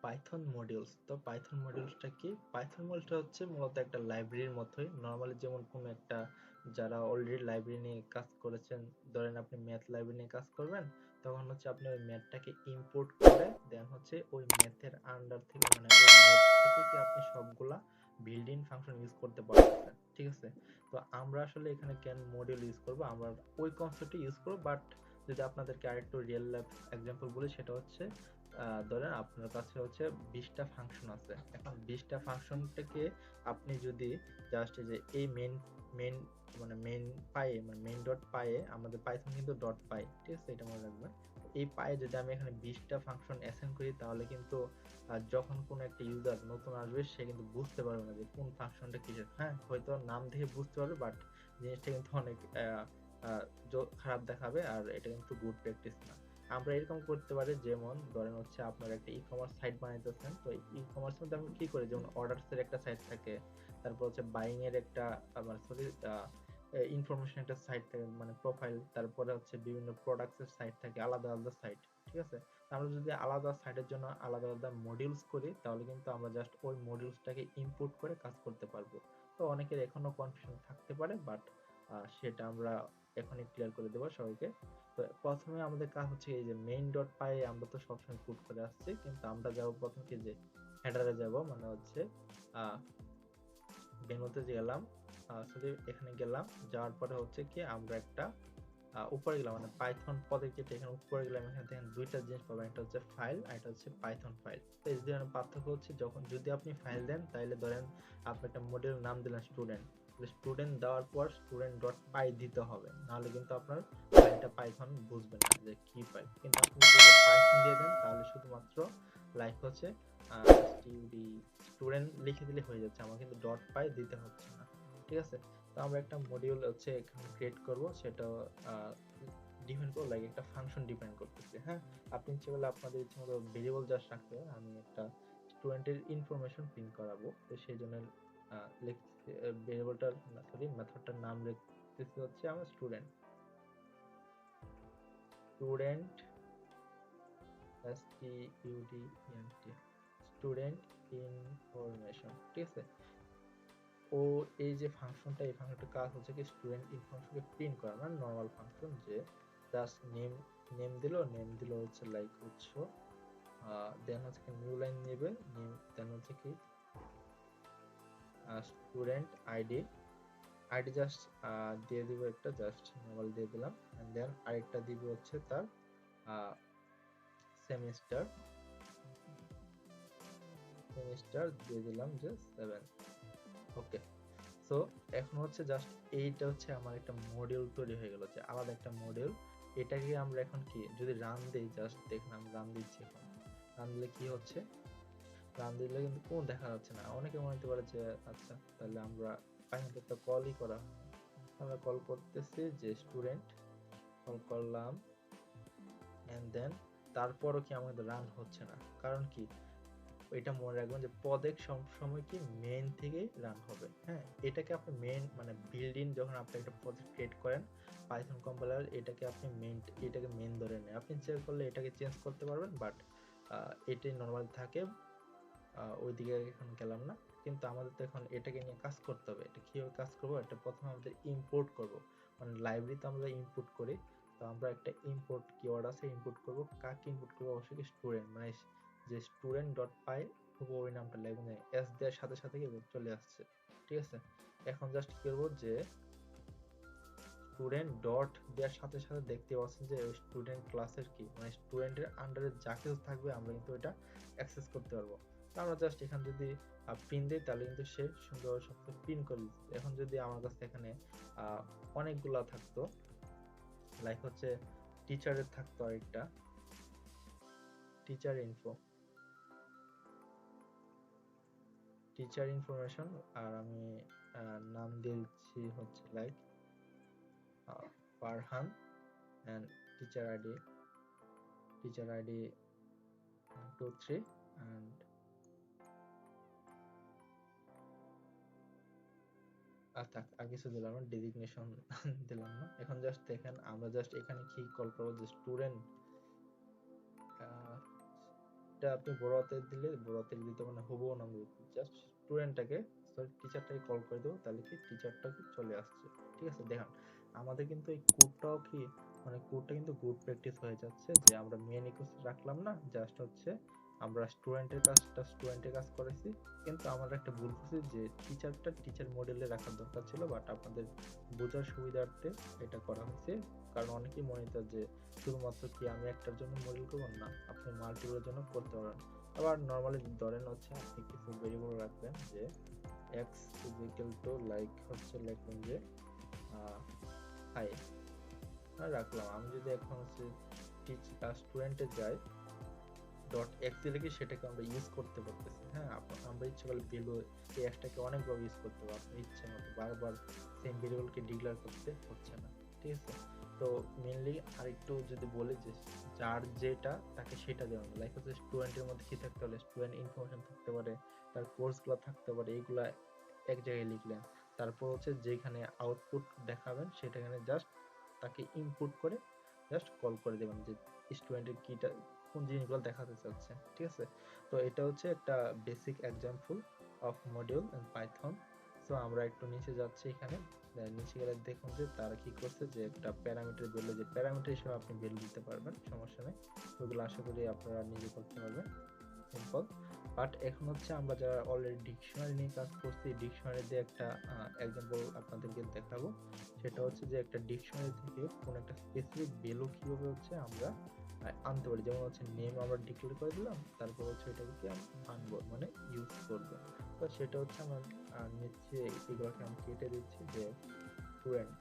Python modules. তো Python মডিউলসটা কি? Python মডিউলসটা হচ্ছে মূলত একটা লাইব্রেরির মতোই। নর্মালি যেমন কোনো একটা, যারা অলরেডি লাইব্রেরি নিয়ে কাজ করেছেন, ধরেন আপনি ম্যাথ লাইব্রেরি নিয়ে কাজ করবেন, তখন হচ্ছে আপনি ওই ম্যাথটাকে ইম্পোর্ট করে দেন হচ্ছে ওই ম্যাথের আন্ডার থেকে, মানে ওই ম্যাথ থেকে কি আপনি সবগুলা বিল্ড ইন ফাংশন ইউজ করতে পারতেছেন। ঠিক আছে? তো আমরা আসলে এখানে কেন মডিউল ইউজ করব, আমরা ওই কনসেপ্টই ইউজ করব। বাট যদি আপনাদেরকে আরেকটু রিয়েল লাইফ এক্সাম্পল বলি, সেটা হচ্ছে ধরেন আপনার কাছে হচ্ছে 20টা ফাংশন আছে। এখন 20টা ফাংশনটাকে আপনি যদি জাস্ট যে এই মেন মানে মেন পায়ে, মানে মেন ডট পায়ে, আমাদের পাইথন কিন্তু ডট পাই, ঠিক আছে, এটা মনে রাখবেন। এই পায়ে যদি আমি এখানে 20টা ফাংশন অ্যাসাইন করি, তাহলে কিন্তু যখন কোনো একটা ইউজার নতুন আসবে, সে কিন্তু বুঝতে পারবে না যে কোন ফাংশনটা কিসের। হ্যাঁ, হয়তো নাম দেখে বুঝতে পারবে, বাট জিনিসটা কিন্তু অনেক খারাপ দেখাবে, আর এটা কিন্তু গুড প্র্যাকটিস না। আমরা এরকম করতে পারি, যেমন ধরেন হচ্ছে আপনার একটা ই কমার্স সাইট বানাইতেছেন। তো ই কমার্স মধ্যে আমরা কি করি, যেমন অর্ডারস এর একটা সাইট থাকে, তারপর হচ্ছে বাইং এর একটা সরি ইনফরমেশন একটা সাইট থাকে, মানে প্রোফাইল, তারপরে হচ্ছে বিভিন্ন প্রোডাক্টস এর সাইট থাকে, আলাদা আলাদা সাইট। ঠিক আছে? আমরা যদি আলাদা সাইটের জন্য আলাদা আলাদা মডিউলস করি, তাহলে কিন্তু আমরা জাস্ট ওই মডিউলসটাকে ইম্পোর্ট করে কাজ করতে পারবো। তো অনেকের এখনো কনফিউশন থাকতে পারে, বাট সেটা আমরা এখনই ক্লিয়ার করে দেবো সবাইকে। তো প্রথমে আমাদের কাজ হচ্ছে এই যে মেইন ডট পাই আমরা তো সবসময় পুট করে আসছি, কিন্তু আমরা যাব প্রথম কি যে হেডারে যাব, মানে হচ্ছে মেনুতে গেলাম, সরি এখানে গেলাম, যাওয়ার পরে হচ্ছে কি আমরা একটা উপরে গেলাম, মানে পাইথন পদে কেটে এখানে উপরে গেলাম। এখানে দেখেন দুইটা জিনিস পাবেন, একটা হচ্ছে ফাইল আর একটা হচ্ছে পাইথন ফাইল। তো এই দুটোর পার্থক্য হচ্ছে, যখন যদি আপনি ফাইল দেন, তাহলে ধরেন আপনি একটা মডিউল নাম দিলেন স্টুডেন্ট, স্টুডেন্ট দেওয়ার পর স্টুডেন্ট ডট পাই দিতে হবে, নাহলে কিন্তু আপনার ফাইলটা পাইথন বুঝবে না যে কি ফাইল। কিন্তু আপনি যদি পাইথন দিয়ে দেন, তাহলে শুধুমাত্র লাইক হচ্ছে স্টুডেন্ট লিখে দিলে হয়ে যাচ্ছে, আমার কিন্তু ডট পাই দিতে হচ্ছে না। ঠিক আছে? তো আমরা একটা মডিউল হচ্ছে এখানে ক্রিয়েট করব, সেটা ডিফাইন করব, লাইক একটা ফাংশন ডিফাইন করতেছি। হ্যাঁ, আপনি ইচ্ছে করলে আপনাদের ইচ্ছে মতো ভেরিয়েবল জাস্ট রাখতে পারেন। আমি একটা স্টুডেন্টের ইনফরমেশন প্রিন্ট করাবো, তো সেই জন্য ভেরিয়েবলটার সরি মেথডটার নাম লিখতেছি হচ্ছে আমার স্টুডেন্ট স্টুডেন্ট স্টুডেন্ট ইনফরমেশন। ঠিক আছে? ও এই যে ফাংশনটা, এই ফাংশনটার কাজ হচ্ছে কি স্টুডেন্ট ইনফরমেশনকে প্রিন্ট করা, মানে নরমাল ফাংশন, যে জাস্ট নেম দিল হচ্ছে লাইক উৎস, দেন হচ্ছে কি নিউ লাইন নেবে, দেন হচ্ছে কি স্টুডেন্ট আইডি জাস্ট দিয়ে দিব, একটা জাস্ট নরমাল দিয়ে দিলাম, এন্ড দেন আরেকটা দিব হচ্ছে তার সেমিস্টার দিয়ে দিলাম যে 7। ওকে। সো এখন হচ্ছে জাস্ট এইটা হচ্ছে আমার একটা মডিউল তৈরি হয়ে গেল, যে আলাদা একটা মডিউল। এটাকে আমরা এখন কি যদি রান দেই, জাস্ট দেখুন আমি রান দিচ্ছি, এখন রান দিলে কি হচ্ছে, রান দিলে কিন্তু কোনো দেখা যাচ্ছে না। অনেকে মনে হতে পারে যে আচ্ছা, তাহলে আমরা পাইথনকে তো কলই করা হয় না। আমরা কল করতেছি যে স্টুডেন্ট, কল করলাম, এন্ড দেন তারপরও কি আমাদের রান হচ্ছে না, কারণ কি, এটা মনে রাখবেন যে প্রজেক্ট সবসময় কি মেইন থেকে রান হবে। হ্যাঁ, এটাকে আপনি মেইন মানে বিল্ড ইন, যখন আপনি একটা প্রজেক্ট ক্রিয়েট করেন পাইথন কম্পাইলার, এটাকে মেইন ধরে নেয়। আপনি চেক করলে এটাকে চেঞ্জ করতে পারবেন, বাট এটাই নর্মাল থাকে। ওইদিকে এখন গেলাম না, কিন্তু আমাদের তো এখন এটাকে নিয়ে কাজ করতে হবে। এটা কিভাবে কাজ করবো, এটা প্রথমে আমাদের ইম্পোর্ট করব, মানে লাইব্রেরিতে আমরা ইনপুট করি। তো আমরা একটা ইম্পোর্ট কিওয়ার্ড আছে, ইনপুট করব। কাকে ইনপুট করব, অবশ্যই স্টুডেন্ট, মানে যে স্টুডেন্ট ডট পাই ওই নামটা লাগবে, মানে এস দেওয়ার সাথে সাথে কি চলে আসছে। ঠিক আছে? এখন জাস্ট কি করবো, যে স্টুডেন্ট ডট দেওয়ার সাথে সাথে দেখতে পাচ্ছেন যে স্টুডেন্ট ক্লাসের কি, মানে স্টুডেন্টের আন্ডারে যা কিছু থাকবে আমরা কিন্তু এটা অ্যাক্সেস করতে পারবো। তো আমরা জাস্ট এখানে যদি প্রিন্ট দিই, তাহলে কিন্তু সে সুন্দর সব প্রিন্ট করে দিচ্ছে। এখন যদি আমার কাছে এখানে অনেকগুলা থাকতো, লাইক হচ্ছে টিচারের থাকতো আরেকটা টিচার ইনফরমেশন, আর আমি নাম দিচ্ছি হচ্ছে like Farhan, and teacher id 1 2 3, and আর কিছু দিলাম না, ডেজিগনেশন দিলাম না। এখন জাস্ট দেখেন, আমরা জাস্ট এখানে কি কল করবো, যে স্টুডেন্ট এটা আপনি বড় হাতের দিলে বড় হাতের দিতে মানে হুবহু নাম দিতে জাস্ট স্টুডেন্টটাকে সরি টিচারটাকে কল করে দেবো, তাহলে কি টিচারটা কি চলে আসছে। ঠিক আছে, দেখেন আমাদের কিন্তু এই কোডটাও কি মানে কোডটা কিন্তু গুড প্র্যাকটিস হয়ে যাচ্ছে, যে আমরা মেন ইকুয়াল রাখলাম না, জাস্ট হচ্ছে আমরা স্টুডেন্টের কাজ করেছি, কিন্তু আমরা একটা ভুল করছি যে টিচারটা টিচার মডেলে রাখার দরকার ছিল, বাট আপনাদের বোঝার সুবিধার্থে এটা করা হয়েছে। কারণ অনেকেই মনে করে যে শুধুমাত্র কি আমি একটার জন্য মডেল করবো, না আপনি মাল্টিপলের জন্য করতে পারেন। আবার নর্মালি ধরেন হচ্ছে আপনি কিছু ভেরিয়েবল রাখবেন যে x is equal to like হচ্ছে লিখবেন যে হাই রাখলাম। আমি যদি এখন হচ্ছে স্টুডেন্টে যাই ডট এক্স লিখে সেটাকে আমরা ইউজ করতে পারতেছি। হ্যাঁ, আমরা ইচ্ছে করলে ভ্যালু এই এক্সটাকে অনেকভাবে ইউজ করতে পারবো আপনার ইচ্ছে মতো, বারবার সেম ভেরিয়েবলকে ডিক্লেয়ার করতে হচ্ছে না। ঠিক আছে, তো মেইনলি আরেকটু যদি বলি যে যার যেটা তাকে সেটা দেওয়া, লাইক হচ্ছে স্টুডেন্টের মধ্যে কি থাকতে পারে, স্টুডেন্ট ইনফরমেশন থাকতে পারে, তার কোর্সগুলো থাকতে পারে, এইগুলা এক জায়গায় লিখলেন। তারপর হচ্ছে যেখানে আউটপুট দেখাবেন সেটাখানে জাস্ট তাকে ইনপুট করে জাস্ট কল করে দেবেন যে স্টুডেন্টের কিটা কোন জিনিসগুলো দেখাতে চাচ্ছে। ঠিক আছে, তো এটা হচ্ছে একটা basic example of module in Python. So আমরা একটু নিচে যাচ্ছি, এখানে নিচে গেলে দেখুন যে তারা কি করছে যে একটা প্যারামিটার ভ্যালু, যে প্যারামিটার হিসেবে আপনি ভ্যালু দিতে পারবেন, সমস্যা নেই, ওগুলো আশা করি আপনারা নিজে করতে পারবেন, সিম্পল। বাট এখন হচ্ছে আমরা যারা অলরেডি ডিকশনারি নিয়ে কাজ করছি, ডিকশনারি দিয়ে একটা এক্সাম্পল আপনাদেরকে দেখাবো। সেটা হচ্ছে যে একটা ডিকশনারি থেকে কোন একটা স্পেসিফিক ভ্যালু কিভাবে হচ্ছে আমরা আনতে পারি। যেমন হচ্ছে নেম আমরা ডিক্লেয়ার করে দিলাম, তারপর হচ্ছে এটাকে কি আনবো মানে ইউজ করবো। তো সেটা হচ্ছে আমরা নিচে এগুলোকে আমি কেটে দিচ্ছি যে স্টুডেন্ট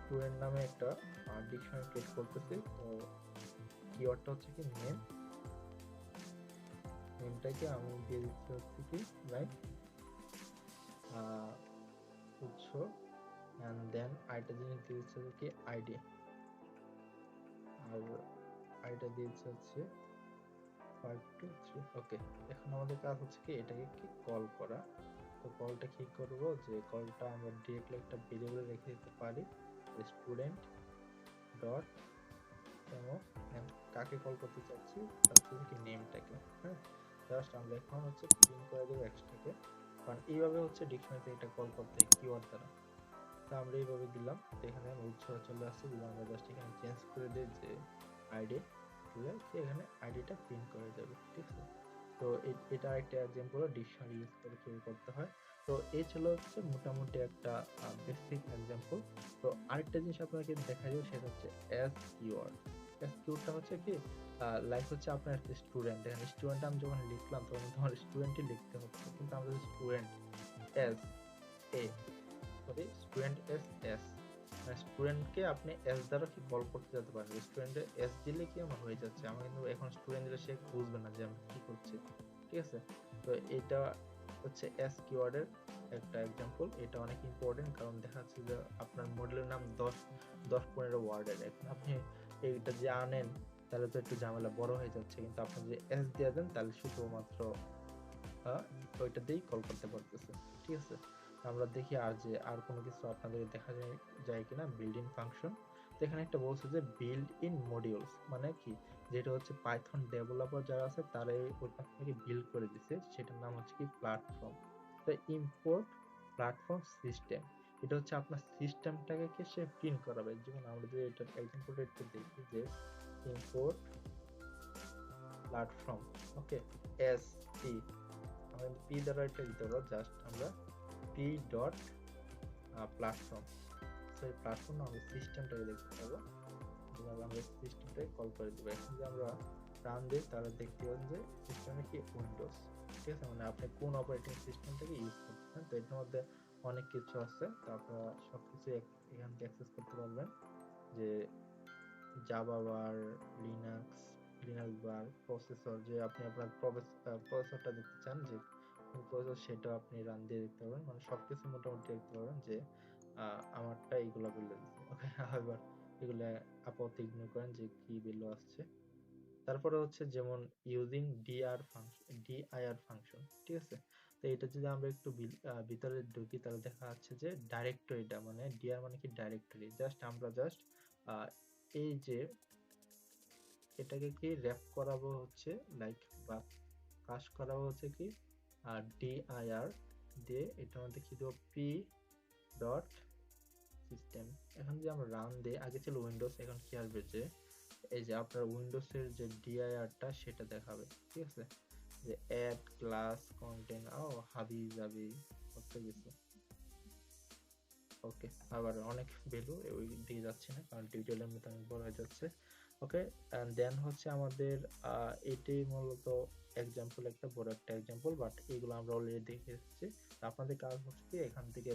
স্টুডেন্ট নামে একটা ডিকশনারি ক্রিয়েট করতেছি। তো কিওয়ার্ডটা হচ্ছে কি নেম, নেমটাকে আমি দিয়ে দিচ্ছি হচ্ছে কি লাইক উৎস, and then আইটা জিনিস দিয়ে দিচ্ছে কি আইডি, আর আইটা দিয়ে দিচ্ছে হচ্ছে 523। ওকে, এখন আমাদের কাজ হচ্ছে কি এটাকে কি কল করা। তো কলটা কি করব, যে কলটা আমরা ডিরেক্টলি একটা ভেরিয়েবলে রেখে দিতে পারি স্টুডেন্ট ডট ডেমো, কাকে কল করতে চাচ্ছি চাচ্ছি কি নেমটাকে। হ্যাঁ, জাস্ট আমরা এখন হচ্ছে প্রিন্ট করে দেবো এক্সটাকে, কারণ এইভাবে হচ্ছে ডিকশনারিতে এটা কল করতে কিওয়ার্ড দ্বারা। তো আমরা এইভাবে দিলাম, তো এখানে উৎস চলে আসছে, যদি আমরা জাস্ট এখানে চেঞ্জ করে দিই যে আইডি, দিলে এখানে আইডিটা প্রিন্ট করে যাবে। ঠিক আছে, তো এটা একটা এক্সাম্পল ডিকশনারি ইউজ করে কিভাবে করতে হয়। তো এই ছিল হচ্ছে মোটামুটি একটা বেসিক এক্সাম্পল। তো আরেকটা জিনিস আপনাকে দেখা যাবে সেটা হচ্ছে এস কিওয়ার্ড। এস কিওয়ার্ডটা হচ্ছে কি লাইক হচ্ছে আপনার স্টুডেন্ট, এখানে স্টুডেন্ট আমি যখন লিখলাম তখন তোমার স্টুডেন্টই লিখতে হচ্ছে, কিন্তু আমরা যদি student S A sorry student S S স্টুডেন্টকে আপনি এস দ্বারা কি কল করতে যেতে পারেন, স্টুডেন্টে এস দিলে কি আমার হয়ে যাচ্ছে, আমার কিন্তু এখন স্টুডেন্ট দিলে সে বুঝবে না যে আমি কি করছি। ঠিক আছে, তো এটা হচ্ছে এস কিওয়ার্ডের একটা एग्जांपल। এটা অনেক ইম্পর্টেন্ট, কারণ দেখা যাচ্ছে যে আপনার মডেলের নাম 10-15 ওয়ার্ডের, এখন আপনি এইটা যে আনেন তাহলে তো একটু ঝামেলা বড় হয়ে যাচ্ছে, কিন্তু আপনি যে এস দিয়ে দেন তাহলে শুধুমাত্র ওইটা দিয়েই কল করতে পারতেছে। ঠিক আছে, আমরা দেখি আর কোনো কিছু আপনাদের দেখা যায় কিনা। বিল্ড ইন ফাংশন, তো এখানে একটা বলছে যে বিল্ড ইন মডিউলস মানে কি, যেটা হচ্ছে পাইথন ডেভেলপার যারা আছে তারা ওইখান থেকে বিল্ড করে দিছে, সেটার নাম হচ্ছে কি প্ল্যাটফর্ম। তো ইম্পোর্ট প্ল্যাটফর্ম সিস্টেম, এটা হচ্ছে আপনার সিস্টেমটাকে কি সে প্রিন্ট করাবে। যেমন আমরা যদি এটা এক্সাম্পলটা একটু দেখি যে import platform, okay ace P, আমরা পি দ্বারা এটা দিতে পারবো, জাস্ট আমরা পি ডট প্ল্যাটফর্ম। সো এই প্ল্যাটফর্ম আমরা সিস্টেমটাকে দেখতে পাবো, আমরা সিস্টেমটাকে কল করে দেবো। এখন যে আমরা রান দিই তাহলে দেখতে পাবেন যে সিস্টেমে কি উইন্ডোজ। ঠিক আছে, মানে আপনি কোন অপারেটিং সিস্টেমটাকে ইউজ করতেছেন। তো এটার মধ্যে অনেক কিছু আছে, তো আপনারা সবকিছু এখান থেকে অ্যাক্সেস করতে পারবেন, যে জাভা বার, লিনাক্স বার, প্রসেসর, যে আপনি আপনার প্রসেসরটা দেখতে চান যে কোন প্রসেসর সেটা আপনি রান দিয়ে দেখতে পারবেন, মানে সবকিছু মোটামুটি দেখতে পারবেন যে আমারটা এইগুলা বলে দিচ্ছে। ওকে, এবার এগুলা আপাতত ইগনোর করেন যে কি ভ্যালু আসছে। তারপরে হচ্ছে যেমন ইউজিং ডিআইআর ফাংশন। ঠিক আছে, তো এটা যদি আমরা একটু ভিতরে ঢুকি তাহলে দেখা যাচ্ছে যে ডাইরেক্টরিটা মানে ডিআর মানে কি ডাইরেক্টরি, জাস্ট আমরা এই যে এটাকে কি র্যাপ করাবো হচ্ছে লাইক বা কাজ করাবো হচ্ছে কি dir দিয়ে এটার মধ্যে কি দেবো পি ডট সিস্টেম। এখন যদি আমরা রান দিই, আগে ছিল উইন্ডোজ, এখন কি আসবে যে এই যে আপনার উইন্ডোজের যে ডিআইআরটা সেটা দেখাবে, ঠিক আছে, যে অ্যাড ক্লাস কন্টেন্ট ও হাবি জাবি কত কিছু। ওকে, আবার অনেক ভ্যালু ওই দিয়ে যাচ্ছে না কারণ টিউটোরিয়ালের মধ্যে অনেক বড় হয়ে যাচ্ছে। ওকে, এন্ড দেন হচ্ছে আমাদের এটাই মূলত এক্সাম্পল, একটা বড় একটা এক্সাম্পল, বাট এগুলো আমরা অলরেডি দেখে এসেছি। আপনাদের কাজ হচ্ছে কি এখান থেকে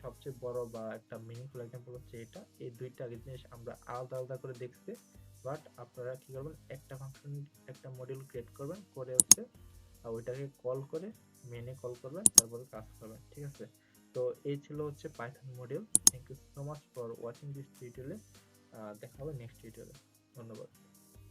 সবচেয়ে বড় বা একটা মিনিংফুল এক্সাম্পল হচ্ছে এটা, এই দুইটা আগে জিনিস আমরা আলাদা আলাদা করে দেখছি, বাট আপনারা কি করবেন একটা ফাংশন একটা মডিউল ক্রিয়েট করবেন, করে হচ্ছে ওইটাকে কল করে মেনে কল করবেন, তারপরে কাজ করবেন, ঠিক আছে। তো এই ছিল হচ্ছে Python module. Thank you so much for watching this tutorial. দেখা হবে নেক্সট টিউটোরিয়ালে। ধন্যবাদ।